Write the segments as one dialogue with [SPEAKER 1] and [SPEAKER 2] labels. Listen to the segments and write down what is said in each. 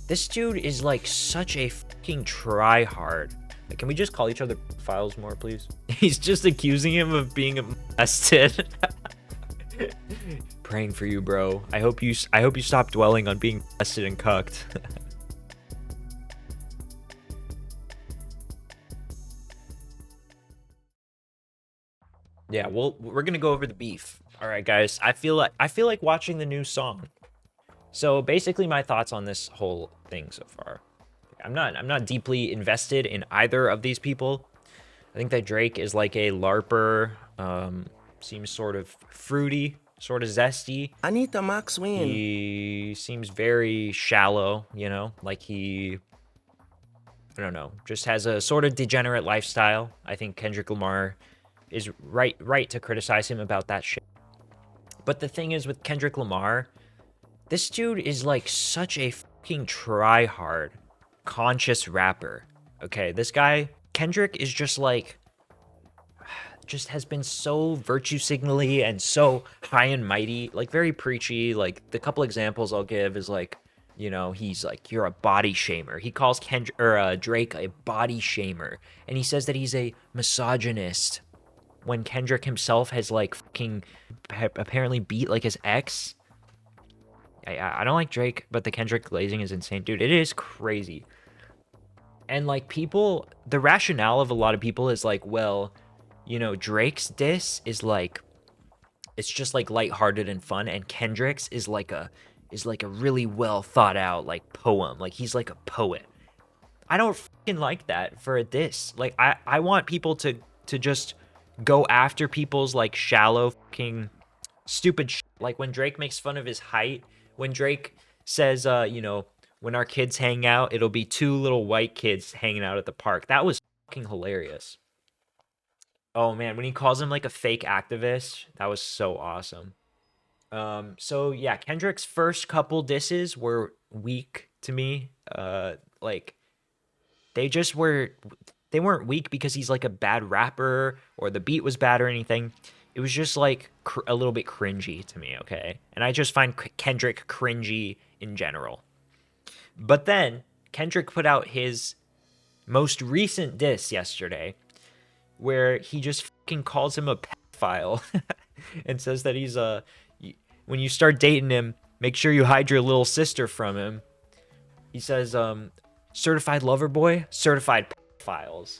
[SPEAKER 1] This dude is like such a fucking tryhard. Like, can we just call each other files more, please? He's just accusing him of being molested. Praying for you, bro. I hope you stop dwelling on being molested and cucked. Yeah, well, we're gonna go over the beef. All right, guys. I feel like watching the new song. So basically, my thoughts on this whole thing so far. I'm not deeply invested in either of these people. I think that Drake is like a LARPer. Seems sort of fruity, sort of zesty.
[SPEAKER 2] I need the max win.
[SPEAKER 1] He seems very shallow, you know, like I don't know, just has a sort of degenerate lifestyle. I think Kendrick Lamar is right to criticize him about that shit. But the thing is with Kendrick Lamar, this dude is like such a fucking try-hard, conscious rapper. Okay, this guy, Kendrick, is just has been so virtue signally and so high and mighty, like very preachy. Like the couple examples I'll give is like, you know, he's like, you're a body shamer. He calls Drake a body shamer, and he says that he's a misogynist when Kendrick himself has like fucking apparently beat like his ex. I don't like Drake, but the Kendrick glazing is insane, dude. It is crazy. And like people, the rationale of a lot of people is like, well, you know, Drake's diss is like, it's just like lighthearted and fun, and Kendrick's is like a really well thought out like poem. Like he's like a poet. I don't fucking like that for a diss. Like I want people to just go after people's like shallow fucking stupid shit. Like when Drake makes fun of his height, when Drake says, you know, when our kids hang out, it'll be two little white kids hanging out at the park. That was fucking hilarious. Oh man, when he calls him like a fake activist, that was so awesome. So yeah, Kendrick's first couple disses were weak to me. Like they weren't weak because he's like a bad rapper or the beat was bad or anything. It was just like a little bit cringy to me, okay? And I just find Kendrick cringy in general. But then Kendrick put out his most recent diss yesterday where he just fucking calls him a pedophile and says that he's when you start dating him, make sure you hide your little sister from him. He says, certified lover boy, certified pedophiles.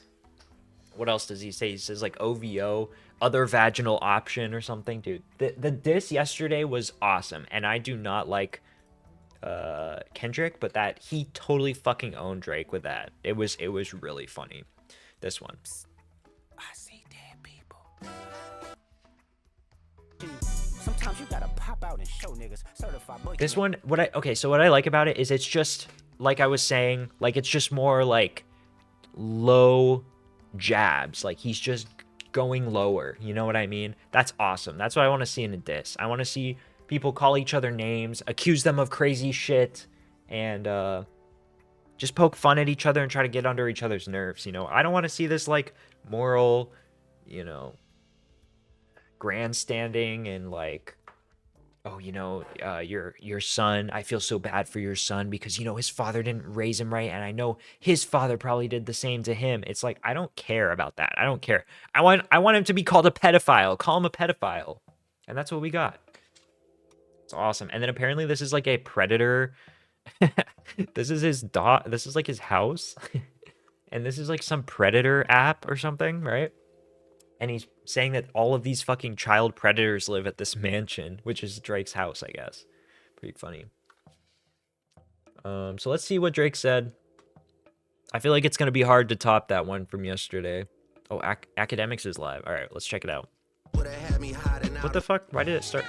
[SPEAKER 1] What else does he say? He says like OVO, other vaginal option or something. Dude, the diss yesterday was awesome, and I do not like Kendrick, but that he totally fucking owned Drake with that. It was really funny. This one.
[SPEAKER 2] I see dead people. Sometimes you gotta pop out and show niggas certified boy.
[SPEAKER 1] This one, so what I like about it is it's just like I was saying, like it's just more like low jabs. Like he's just going lower. You know what I mean? That's awesome. That's what I want to see in a diss. I want to see people call each other names, accuse them of crazy shit, and just poke fun at each other and try to get under each other's nerves. You know, I don't want to see this like moral, you know, grandstanding and like, oh, you know, your son, I feel so bad for your son because, you know, his father didn't raise him right, and I know his father probably did the same to him. It's like, I don't care about that. I don't care. I want him to be called a pedophile. Call him a pedophile. And that's what we got. It's awesome. And then apparently this is like a predator. This is his this is like his house. And this is like some predator app or something, right? And he's saying that all of these fucking child predators live at this mansion, which is Drake's house, I guess. Pretty funny. So let's see what Drake said. I feel like it's going to be hard to top that one from yesterday. Oh, Academics is live. All right, let's check it out. What the fuck? Why did it start?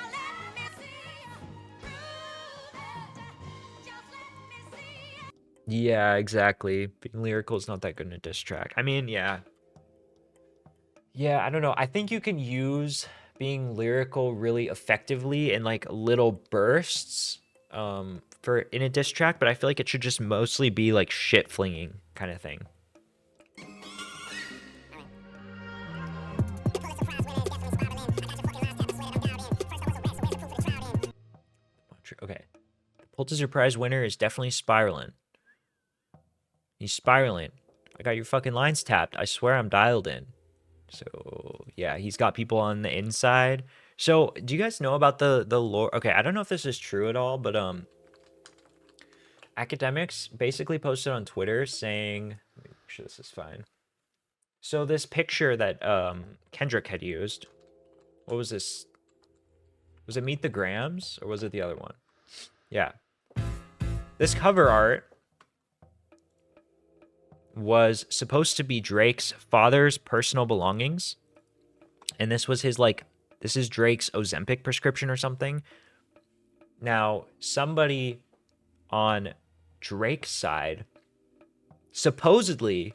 [SPEAKER 1] Yeah, exactly. Being lyrical is not that good in a diss track. I mean, yeah. Yeah, I don't know. I think you can use being lyrical really effectively in like little bursts for in a diss track, but I feel like it should just mostly be like shit flinging kind of thing. Okay. The Pulitzer Prize winner is definitely spiraling. He's spiraling. I got your fucking lines tapped. I swear I'm dialed in. So yeah, he's got people on the inside. So do you guys know about the lore? Okay, I don't know if this is true at all, but academics basically posted on Twitter saying, let me make sure this is fine. So this picture that Kendrick had used, what was this? Was it Meet the Grams or was it the other one? Yeah. This cover art was supposed to be Drake's father's personal belongings. And this was his, like, this is Drake's Ozempic prescription or something. Now, somebody on Drake's side, supposedly,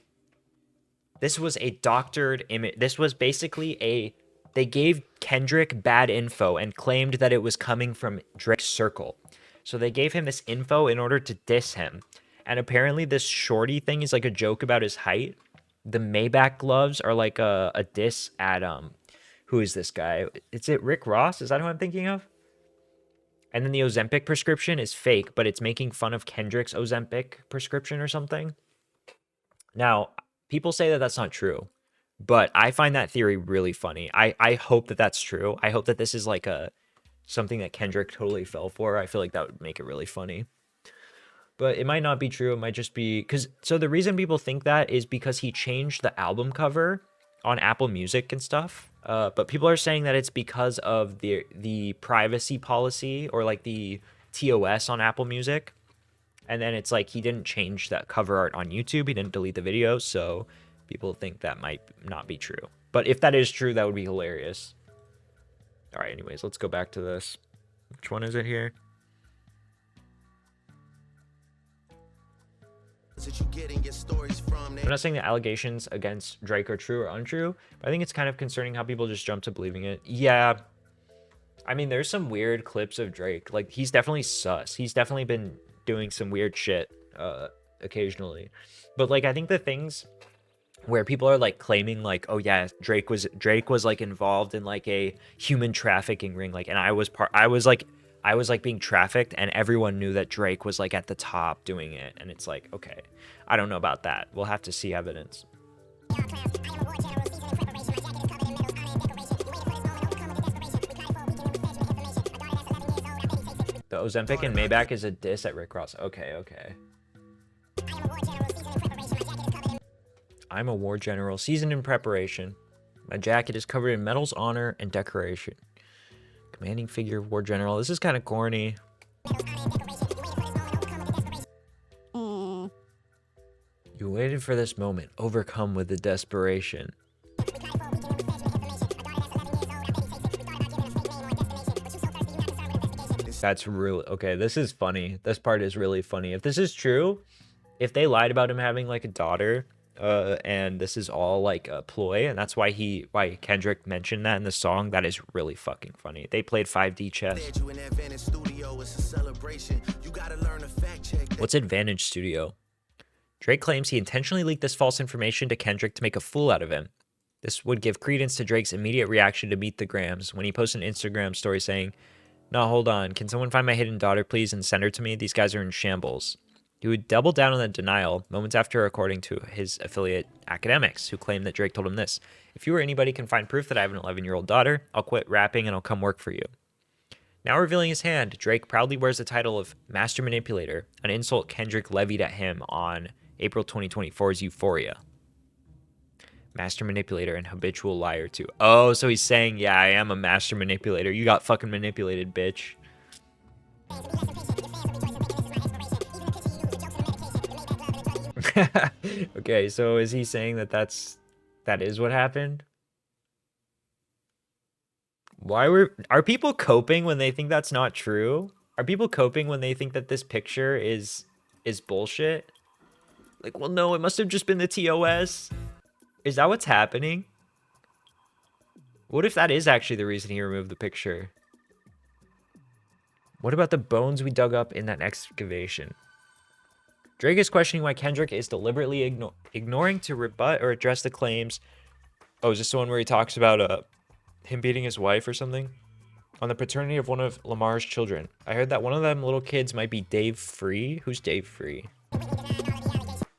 [SPEAKER 1] this was a doctored image. This was basically they gave Kendrick bad info and claimed that it was coming from Drake's circle. So they gave him this info in order to diss him. And apparently this shorty thing is like a joke about his height. The Maybach gloves are like a diss at, who is this guy? Is it Rick Ross? Is that who I'm thinking of? And then the Ozempic prescription is fake, but it's making fun of Kendrick's Ozempic prescription or something. Now, people say that that's not true, but I find that theory really funny. I hope that that's true. I hope that this is like something that Kendrick totally fell for. I feel like that would make it really funny. But it might not be true. It might just be so the reason people think that is because he changed the album cover on Apple Music and stuff. But people are saying that it's because of the privacy policy or like the TOS on Apple Music. And then it's like he didn't change that cover art on YouTube. He didn't delete the video. So people think that might not be true. But if that is true, that would be hilarious. All right, anyways, let's go back to this. Which one is it here? I'm not saying the allegations against Drake are true or untrue, but I think it's kind of concerning how people just jump to believing it. Yeah. I mean, there's some weird clips of Drake. Like, he's definitely sus. He's definitely been doing some weird shit occasionally. But, like, I think the things where people are, like, claiming, like, oh, yeah, Drake was like, involved in, like, a human trafficking ring. Like, and I was being trafficked, and everyone knew that Drake was like at the top doing it. And it's like, okay, I don't know about that. We'll have to see evidence. The Ozempic and Maybach is a diss at Rick Ross. Okay. I'm a war general, seasoned in preparation. My jacket is covered in medals, honor, and decoration. Commanding figure of war general. This is kind of corny. You waited for this moment, overcome with the desperation. That's really okay. This is funny. This part is really funny. If this is true, if they lied about him having like a daughter, and this is all like a ploy, and that's why Kendrick mentioned that in the song, that is really fucking funny. They played 5D chess. What's Advantage Studio? Drake claims he intentionally leaked this false information to Kendrick to make a fool out of him. This would give credence to Drake's immediate reaction to Meet the Grams when he posted an Instagram story saying, "No, hold on. Can someone find my hidden daughter, please, and send her to me? These guys are in shambles." He would double down on the denial moments after, according to his affiliate Academics, who claimed that Drake told him this: "If you or anybody can find proof that I have an 11-year-old daughter, I'll quit rapping and I'll come work for you." Now revealing his hand, Drake proudly wears the title of Master Manipulator, an insult Kendrick levied at him on April 2024's Euphoria. Master Manipulator and habitual liar too. Oh, so he's saying, yeah, I am a master manipulator. You got fucking manipulated, bitch. Okay, so is he saying that that is what happened? Are people coping when they think that's not true? Are people coping when they think that this picture is bullshit? Like, well, no, it must have just been the TOS. Is that what's happening? What if that is actually the reason he removed the picture? What about the bones we dug up in that excavation? Drake is questioning why Kendrick is deliberately ignoring to rebut or address the claims. Oh, is this the one where he talks about him beating his wife or something? On the paternity of one of Lamar's children. I heard that one of them little kids might be Dave Free. Who's Dave Free?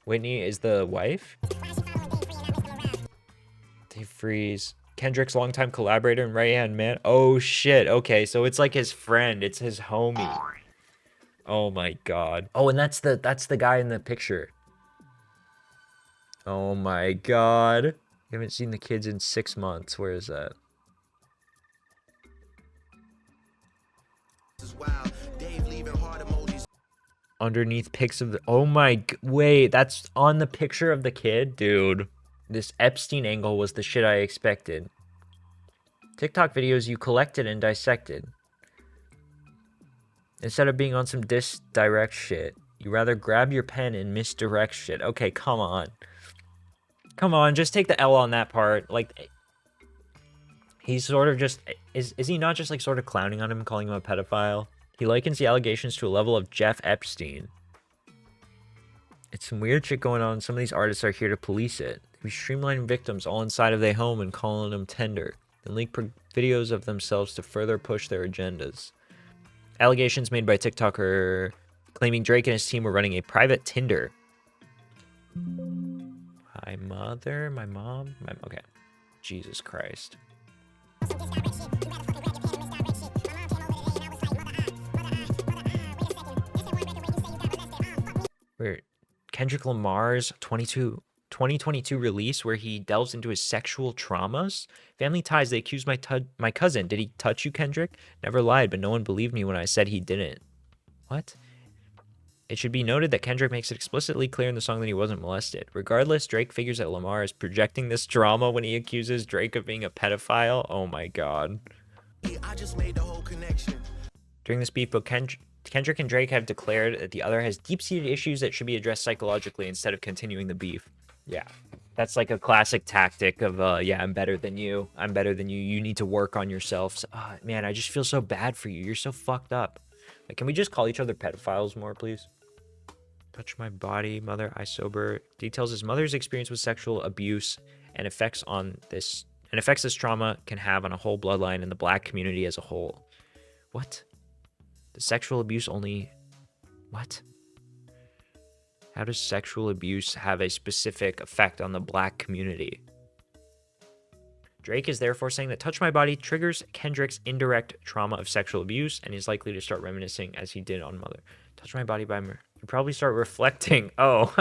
[SPEAKER 1] Whitney is the wife. Dave Freeze. Kendrick's longtime collaborator and right-hand man. Oh, shit. Okay, so it's like his friend. It's his homie. Oh, my God. Oh, and that's the guy in the picture. Oh, my God. Haven't seen the kids in 6 months. Where is that? Underneath pics of the... Oh, my... Wait, that's on the picture of the kid? Dude. This Epstein angle was the shit I expected. TikTok videos you collected and dissected. Instead of being on some direct shit, you rather grab your pen and misdirect shit. Okay, come on. Come on, just take the L on that part. Like, he's sort of just... Is he not just, like, sort of clowning on him, calling him a pedophile? He likens the allegations to a level of Jeff Epstein. It's some weird shit going on. Some of these artists are here to police it. We streamline victims all inside of their home and calling them tender. And leak videos of themselves to further push their agendas. Allegations made by TikToker claiming Drake and his team were running a private Tinder. My mother, my mom, okay. Jesus Christ. Where Kendrick Lamar's 2022 release where he delves into his sexual traumas. Family ties, they accused my cousin. Did he touch you, Kendrick? Never lied, but no one believed me when I said he didn't. What? It should be noted that Kendrick makes it explicitly clear in the song that he wasn't molested. Regardless, Drake figures that Lamar is projecting this drama when he accuses Drake of being a pedophile. Oh my God.
[SPEAKER 2] I just made the whole connection.
[SPEAKER 1] During this beef, both Kendrick and Drake have declared that the other has deep-seated issues that should be addressed psychologically instead of continuing the beef. Yeah, that's like a classic tactic of, yeah, I'm better than you. I'm better than you. You need to work on yourself. So, man, I just feel so bad for you. You're so fucked up. Like, can we just call each other pedophiles more, please? Touch my body, mother, I sober. Details his mother's experience with sexual abuse and effects this trauma can have on a whole bloodline and the black community as a whole. What? The sexual abuse only... What? How does sexual abuse have a specific effect on the black community? Drake is therefore saying that Touch My Body triggers Kendrick's indirect trauma of sexual abuse and he's likely to start reminiscing as he did on Mother. Touch My Body by Mer. You probably start reflecting. Oh,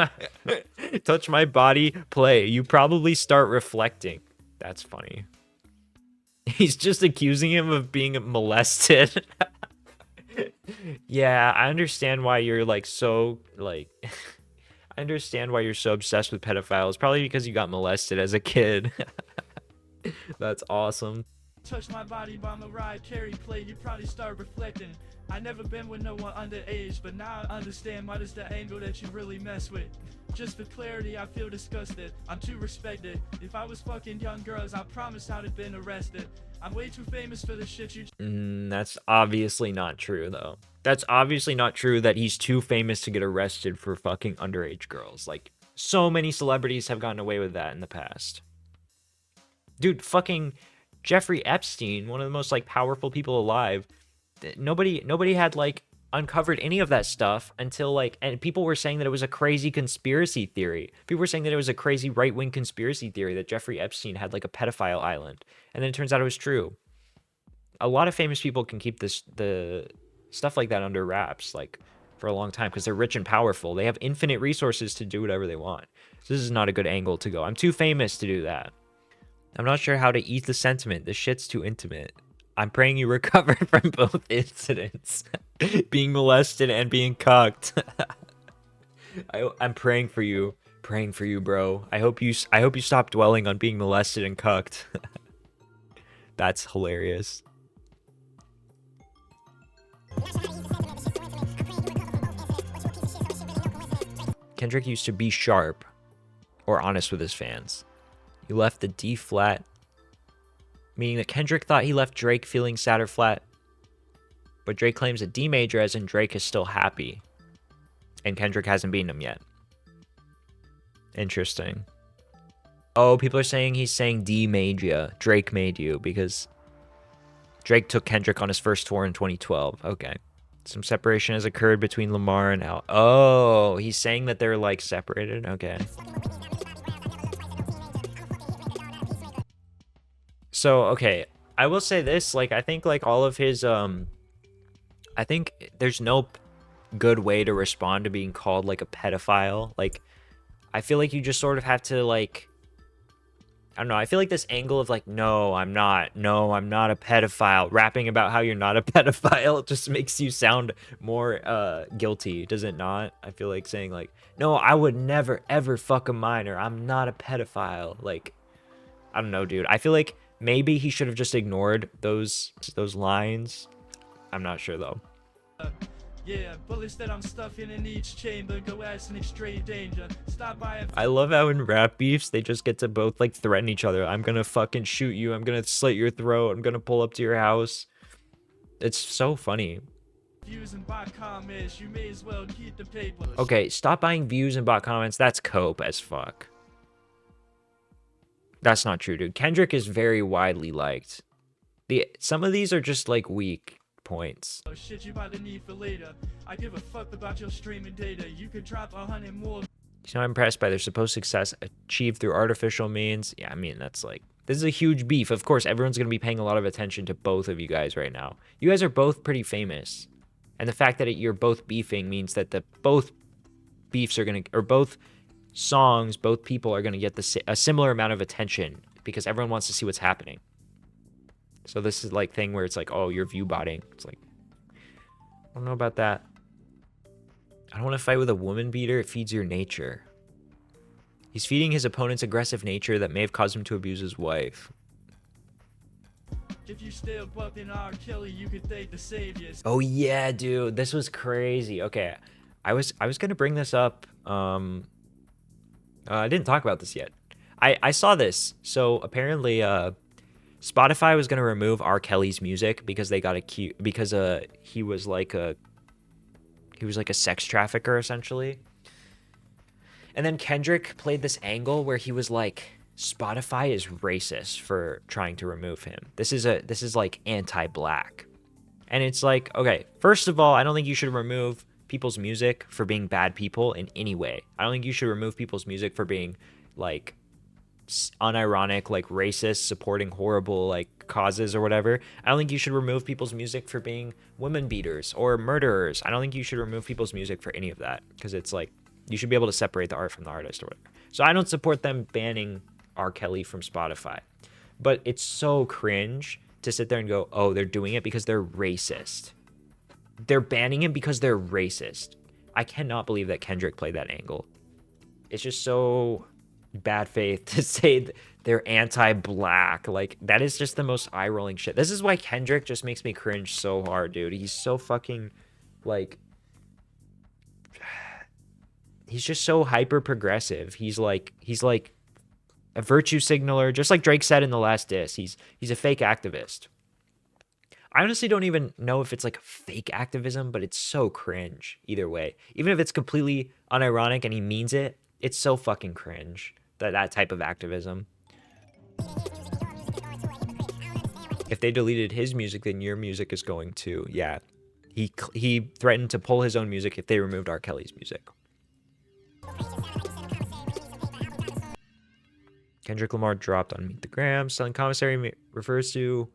[SPEAKER 1] Touch My Body, play. You probably start reflecting. That's funny. He's just accusing him of being molested. Yeah, I understand why you're like so like... I understand why you're so obsessed with pedophiles. Probably because you got molested as a kid. That's awesome.
[SPEAKER 3] Touch My Body by Mariah Carey play, you probably start reflecting. I never been with no one underage, but now I understand what is the angle that you really mess with. Just for clarity, I feel disgusted. I'm too respected. If I was fucking young girls, I promise I'd have been arrested. I'm way too famous for the shit you...
[SPEAKER 1] That's obviously not true, though. That's obviously not true that he's too famous to get arrested for fucking underage girls. Like, so many celebrities have gotten away with that in the past. Dude, fucking Jeffrey Epstein, one of the most, like, powerful people alive. Nobody had, like, uncovered any of that stuff until, like, and people were saying that it was a crazy conspiracy theory. People were saying that it was a crazy right-wing conspiracy theory that Jeffrey Epstein had, like, a pedophile island. And then it turns out it was true. A lot of famous people can keep the stuff like that under wraps, like, for a long time because they're rich and powerful. They have infinite resources to do whatever they want. So this is not a good angle to go. I'm too famous to do that. I'm not sure how to ease the sentiment. This shit's too intimate. I'm praying you recover from both incidents. Being molested and being cucked. I'm praying for you. Praying for you, bro. I hope you stop dwelling on being molested and cucked. That's hilarious. Kendrick used to be sharp or honest with his fans. He left the D flat, meaning that Kendrick thought he left Drake feeling sad or flat, but Drake claims a D major as in Drake is still happy, and Kendrick hasn't beaten him yet. Interesting. Oh, people are saying he's saying D made you, Drake made you, because Drake took Kendrick on his first tour in 2012. Okay. Some separation has occurred between Lamar and Al. Oh, he's saying that they're like separated. Okay. So, okay, I will say this, like, I think like all of his I think there's no good way to respond to being called like a pedophile. Like, I feel like you just sort of have to like, I don't know, I feel like this angle of like, no, I'm not a pedophile, rapping about how you're not a pedophile just makes you sound more guilty, does it not? I feel like saying like, no, I would never ever fuck a minor, I'm not a pedophile. Like, I don't know, dude. I feel like maybe he should have just ignored those lines. I'm not sure though.
[SPEAKER 3] Yeah, bullets that I'm stuffing in each chamber go ass in extreme danger. Stop by and
[SPEAKER 1] I love how in rap beefs they just get to both like threaten each other. I'm gonna fucking shoot you. I'm gonna slit your throat. I'm gonna pull up to your house. It's so funny.
[SPEAKER 3] views and buy comments. You may as well keep the paper.
[SPEAKER 1] Okay, stop buying views and bot comments. That's cope as fuck. That's not true, dude. Kendrick is very widely liked. Some of these are just like weak points.
[SPEAKER 3] Oh shit, you about to need for later. I give a fuck about your streaming data. You could drop 100 more.
[SPEAKER 1] So I'm impressed by their supposed success achieved through artificial means. Yeah, I mean, that's like, this is a huge beef. Of course, everyone's going to be paying a lot of attention to both of you guys right now. You guys are both pretty famous. And the fact that you're both beefing means that both beefs are going to, or both songs, both people are going to get a similar amount of attention because everyone wants to see what's happening. So this is like thing where it's like, oh, you're view botting. It's like, I don't know about that. I don't want to fight with a woman beater. It feeds your nature. He's feeding his opponent's aggressive nature that may have caused him to abuse his wife.
[SPEAKER 3] If you still bumping R. Kelly, you could thank the saviors.
[SPEAKER 1] Oh yeah, dude, this was crazy. Okay, I was gonna bring this up. I didn't talk about this yet. I saw this. So apparently, Spotify was gonna remove R. Kelly's music because they got accused because he was like a sex trafficker essentially. And then Kendrick played this angle where he was like, Spotify is racist for trying to remove him. This is like anti-black. And it's like, okay, first of all, I don't think you should remove people's music for being bad people in any way. I don't think you should remove people's music for being like unironic, like racist, supporting horrible like causes or whatever. I don't think you should remove people's music for being women beaters or murderers. I don't think you should remove people's music for any of that because it's like, you should be able to separate the art from the artist or whatever. So I don't support them banning R. Kelly from Spotify. But it's so cringe to sit there and go, oh, they're doing it because they're racist. They're banning him because they're racist. I cannot believe that Kendrick played that angle. It's just so bad faith to say they're anti-black. Like, that is just the most eye-rolling shit. This is why Kendrick just makes me cringe so hard, dude. He's so fucking, like... He's just so hyper progressive. He's like a virtue signaler, just like Drake said in the last diss. He's a fake activist. I honestly don't even know if it's like fake activism, but it's so cringe either way. Even if it's completely unironic and he means it, it's so fucking cringe, that type of activism. If they deleted his music, then your music is going to. Yeah. He threatened to pull his own music if they removed R. Kelly's music. Kendrick Lamar dropped on Meet the Grams. Selling commissary refers to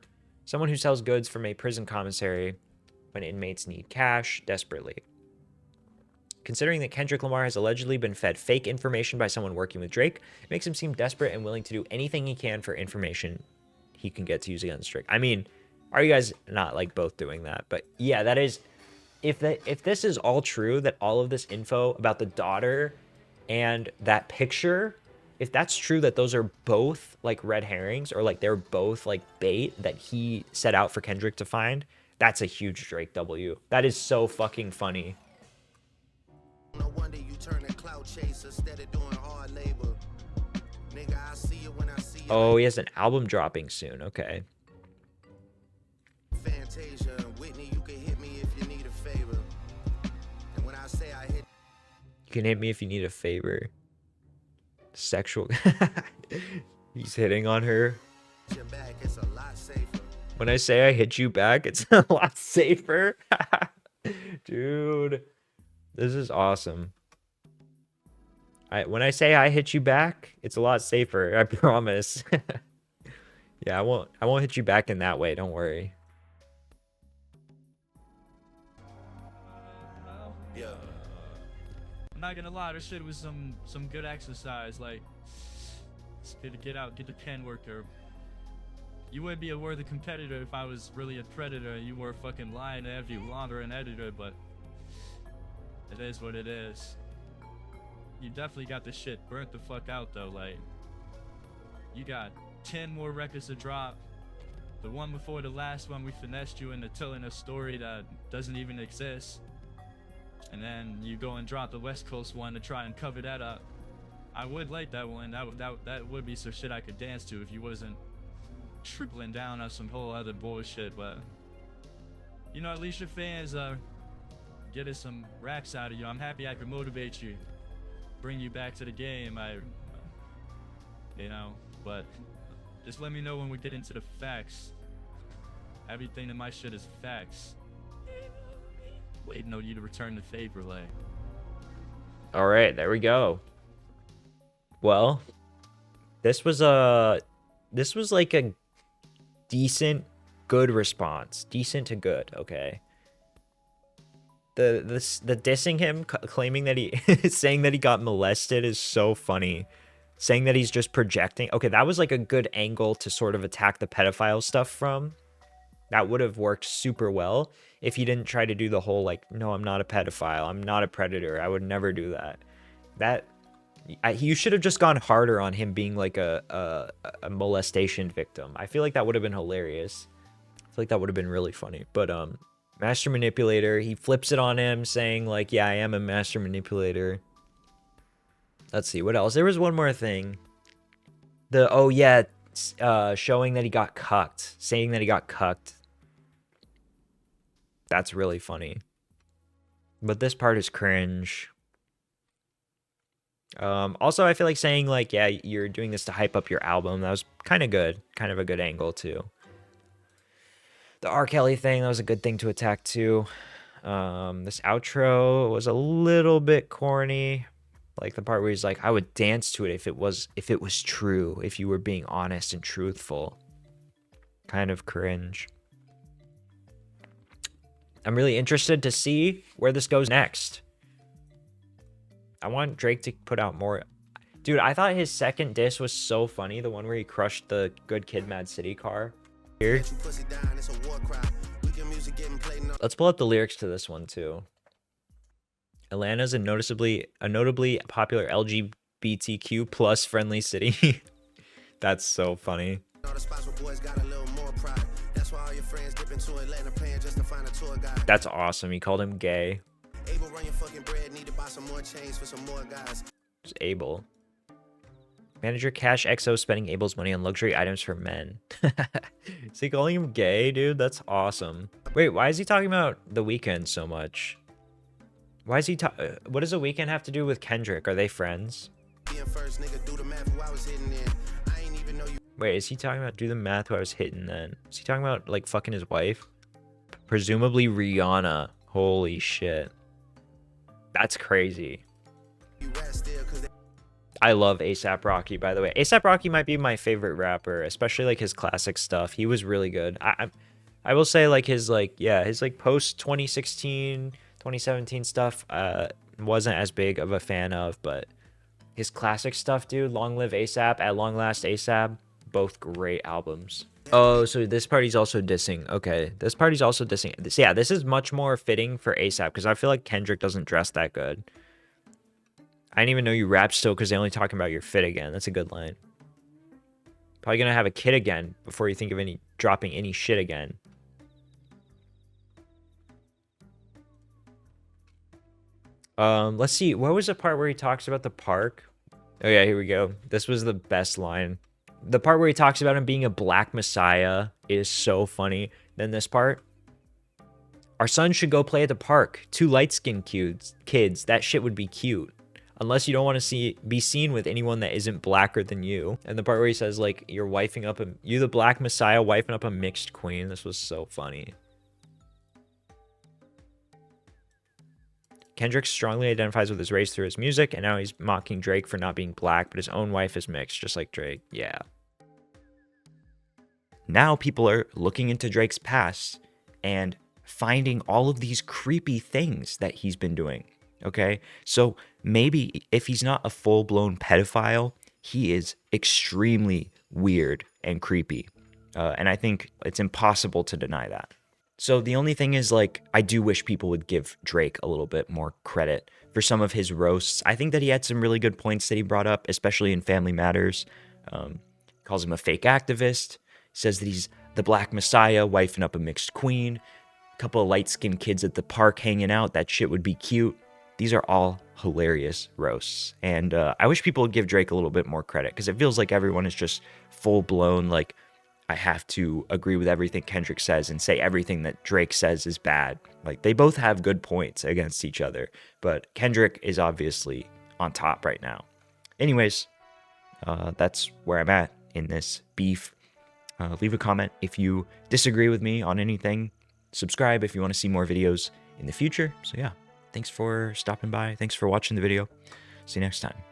[SPEAKER 1] someone who sells goods from a prison commissary when inmates need cash desperately. Considering that Kendrick Lamar has allegedly been fed fake information by someone working with Drake, it makes him seem desperate and willing to do anything he can for information he can get to use against Drake. I mean, are you guys not like both doing that? But yeah, that is, if this is all true, that all of this info about the daughter and that picture, if that's true, that those are both like red herrings or like they're both like bait that he set out for Kendrick to find, that's a huge Drake W. That is so fucking funny.
[SPEAKER 4] No wonder you turn a cloud chaser instead of doing hard labor. Nigga, I see it when I see it.
[SPEAKER 1] Oh, he has an album dropping soon. Okay.
[SPEAKER 4] Fantasia and Whitney, you can hit me if you need a favor. And when I say I hit,
[SPEAKER 1] You can hit me if you need a favor. Sexual. He's hitting on her.
[SPEAKER 4] your back, it's a lot safer.
[SPEAKER 1] When I say I hit you back, it's a lot safer. Dude, this is awesome. When I say I hit you back, it's a lot safer, I promise. Yeah, I won't hit you back in that way, don't worry.
[SPEAKER 3] Well,
[SPEAKER 4] Yeah.
[SPEAKER 3] I'm not gonna lie, this shit was some good exercise. Like, it's good to get out, get the pen work. Or you wouldn't be a worthy competitor if I was really a predator and you were a fucking lion and every vlogger and editor. But it is what it is. You definitely got the shit burnt the fuck out though. Like, you got 10 more records to drop. The one before the last one, we finessed you into telling a story that doesn't even exist. And then you go and drop the West Coast one to try and cover that up. I would like that one. That would be some shit I could dance to if you wasn't tripling down on some whole other bullshit. But you know, at least your fans getting some racks out of you. I'm happy I could motivate you, bring you back to the game. But just let me know when we get into the facts. Everything in my shit is facts. Waiting on you to return the favor, like.
[SPEAKER 1] All right, there we go. Well, this was like a decent, good response. Decent to good, okay. The dissing him, claiming that he saying that he got molested is so funny. Saying that he's just projecting. Okay, that was like a good angle to sort of attack the pedophile stuff from. That would have worked super well if he didn't try to do the whole like, no, I'm not a pedophile. I'm not a predator. I would never do that. You should have just gone harder on him being like a molestation victim. I feel like that would have been hilarious. I feel like that would have been really funny. But master manipulator, he flips it on him saying like, yeah, I am a master manipulator. Let's see, what else? There was one more thing. Showing that he got cucked. Saying that he got cucked. That's really funny. But this part is cringe. Also, I feel like saying like, yeah, you're doing this to hype up your album. That was kind of good. Kind of a good angle too. The R. Kelly thing, that was a good thing to attack too. This outro was a little bit corny. Like the part where he's like, I would dance to it if it was true, if you were being honest and truthful. Kind of cringe. I'm really interested to see where this goes next. I want Drake to put out more. Dude, I thought his second diss was so funny. The one where he crushed the Good Kid, Mad City car. Here. Let's pull up the lyrics to this one too. Atlanta's a notably popular LGBTQ plus friendly city. That's so funny. That's awesome. He called him gay. Just Abel. Manager Cash XO spending Abel's money on luxury items for men. Is he calling him gay, dude? That's awesome. Wait, why is he talking about The Weeknd so much? Why is he what does The Weeknd have to do with Kendrick? Are they friends? Wait, is he talking about do the math who I was hitting then? Is he talking about like fucking his wife? Presumably Rihanna. Holy shit. That's crazy. I love A$AP Rocky, by the way. A$AP Rocky might be my favorite rapper, especially like his classic stuff. He was really good. I will say like his post 2016 2017 stuff wasn't as big of a fan of, but his classic stuff, dude, Long Live A$AP, At Long Last A$AP, both great albums. Oh, so this party's also dissing. Okay, this party's also dissing. Yeah, this is much more fitting for A$AP because I feel like Kendrick doesn't dress that good. I didn't even know you rap still because they only talking about your fit again. That's a good line. Probably gonna have a kid again before you think of dropping any shit again. Let's see. What was the part where he talks about the park? Oh yeah, here we go. This was the best line. The part where he talks about him being a black messiah is so funny. Then this part. Our son should go play at the park. 2 light-skinned kids. That shit would be cute. Unless you don't want to be seen with anyone that isn't blacker than you. And the part where he says, like, you're wifing up you the black messiah wifing up a mixed queen. This was so funny. Kendrick strongly identifies with his race through his music, and now he's mocking Drake for not being black, but his own wife is mixed, just like Drake. Yeah. Now people are looking into Drake's past and finding all of these creepy things that he's been doing. Okay, so maybe if he's not a full-blown pedophile, he is extremely weird and creepy. And I think it's impossible to deny that. So the only thing is, like, I do wish people would give Drake a little bit more credit for some of his roasts. I think that he had some really good points that he brought up, especially in Family Matters. Calls him a fake activist, says that he's the Black Messiah, wifing up a mixed queen, a couple of light-skinned kids at the park hanging out, that shit would be cute. These are all hilarious roasts. And I wish people would give Drake a little bit more credit, because it feels like everyone is just full-blown, like, I have to agree with everything Kendrick says and say everything that Drake says is bad. Like, they both have good points against each other, but Kendrick is obviously on top right now. Anyways, that's where I'm at in this beef. Leave a comment if you disagree with me on anything. Subscribe if you want to see more videos in the future. So yeah, thanks for stopping by. Thanks for watching the video. See you next time.